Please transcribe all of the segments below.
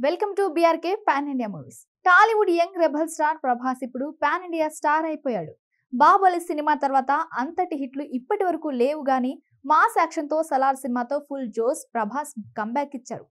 Welcome to BRK pan India movies. Tollywood young rebel star Prabhas ఇప్పుడు pan India star అయిపోయాడు. Baahubali cinema తర్వాత అంతటి హిట్లు ఇప్పటి వరకు లేవు గానీ మాస్ యాక్షన్ తో సలార్ సినిమాతో ఫుల్ జోస్ ప్రభాస్ కంబ్యాక్ ఇచ్చాడు.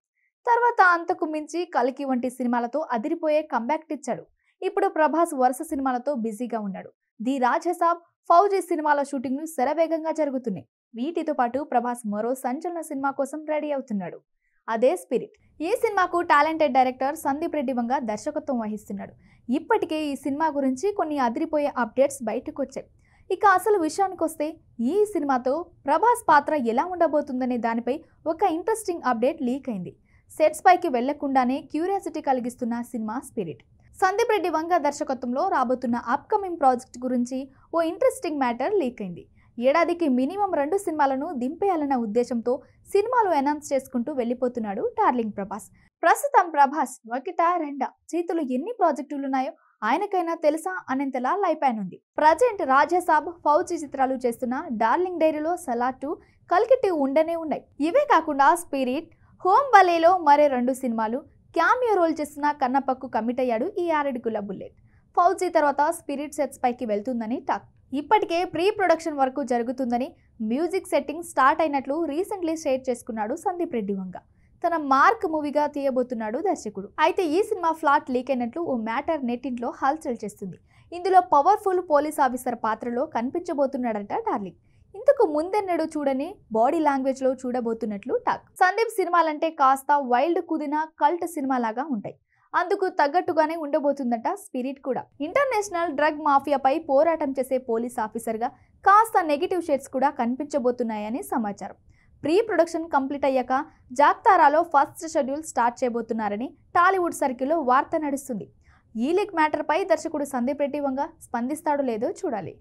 తర్వాత అంతకు మించి కల్కి వంటి సినిమాలతో అదిరిపోయే కంబ్యాక్ ఇచ్చాడు. ఇప్పుడు ప్రభాస్ వరుస సినిమాలతో బిజీగా ఉన్నాడు. ది రాజసాబ్, ఫౌజీ సినిమాల షూటింగ్లు శరవేగంగా జరుగుతున్నాయి. వీటితో పాటు ప్రభాస్ మరో సంచలన సినిమా కోసం రెడీ అవుతున్నాడు. అదే స్పిరిట్. ఈ సినిమాకు టాలెంటెడ్ డైరెక్టర్ సందీప్ రెడ్డి వంగ దర్శకత్వం వహిస్తున్నాడు. ఇప్పటికే ఈ సినిమా గురించి కొన్ని అదిరిపోయే అప్డేట్స్ బయటకు వచ్చాయి. ఇక అసలు విషయానికి వస్తే ఈ సినిమాతో ప్రభాస్ పాత్ర ఎలా ఉండబోతుందనే దానిపై ఒక ఇంట్రెస్టింగ్ అప్డేట్ లీక్ అయింది. సెట్స్ పైకి వెళ్లకుండానే క్యూరియాసిటీ కలిగిస్తున్న సినిమా స్పిరిట్. సందీప్ రెడ్డి వంగ దర్శకత్వంలో రాబోతున్న అప్కమింగ్ ప్రాజెక్ట్ గురించి ఓ ఇంట్రెస్టింగ్ మ్యాటర్ లీక్ అయింది. ఏడాదికి మినిమం 2 సినిమాలను దింపేయాలన్న ఉద్దేశంతో సినిమాలు అనౌన్స్ చేసుకుంటూ వెళ్లిపోతున్నాడు డార్లింగ్ ప్రభాస్. ప్రస్తుతం ప్రభాస్ ఒకటా రెండా చేతులు ఎన్ని ప్రాజెక్టులున్నాయో ఆయనకైనా తెలుసా అనేంతలా లైపానుంది. ప్రజెంట్ రాజసాబ్, ఫౌజీ చిత్రాలు చేస్తున్న డార్లింగ్ డైరీలో సలార్ 2, కల్కి 2 ఉండనే ఉన్నాయి. ఇవే కాకుండా స్పిరిట్, హోమ్ బలేలో మరే 2 సినిమాలు, క్యామియో రోల్ చేస్తున్న కన్నప్పకు కమిట్ అయ్యాడు ఈ 6 అడుగుల బుల్లెట్. ఫౌజీ తర్వాత స్పిరిట్ సెట్స్ పైకి వెళ్తుందని టాక్. ఇప్పటికే ప్రీ ప్రొడక్షన్ వరకు జరుగుతుందని, మ్యూజిక్ సెట్టింగ్ స్టార్ట్ అయినట్లు రీసెంట్లీ షేర్ చేసుకున్నాడు సందీప్ రెడ్డి వంగ. తన మార్క్ మూవీగా తీయబోతున్నాడు దర్శకుడు. అయితే ఈ సినిమా ఫ్లాట్ లీక్ అయినట్లు ఓ మ్యాటర్ నెట్టింట్లో హల్చల్ చేస్తుంది. ఇందులో పవర్ఫుల్ పోలీస్ ఆఫీసర్ పాత్రలో కనిపించబోతున్నాడట డార్లింగ్. ఇంతకు ముందెన్నడూ చూడని బాడీ లాంగ్వేజ్ లో చూడబోతున్నట్లు టాక్. సందీప్ సినిమాలంటే కాస్త వైల్డ్ కుదిన కల్ట్ సినిమా లాగా ఉంటాయి. అందుకు తగ్గట్టుగానే ఉండబోతుందట స్పిరిట్ కూడా. ఇంటర్నేషనల్ డ్రగ్ మాఫియాపై పోరాటం చేసే పోలీస్ ఆఫీసర్గా కాస్త నెగిటివ్ షేడ్స్ కూడా కనిపించబోతున్నాయని సమాచారం. ప్రీ ప్రొడక్షన్ కంప్లీట్ అయ్యాక జాగ్తారాలో ఫస్ట్ షెడ్యూల్ స్టార్ట్ చేయబోతున్నారని టాలీవుడ్ సర్కిల్లో వార్త నడుస్తుంది. ఈ లీక్ మ్యాటర్పై దర్శకుడు సందీప్ రెడ్డి వంగ స్పందిస్తాడో లేదో చూడాలి.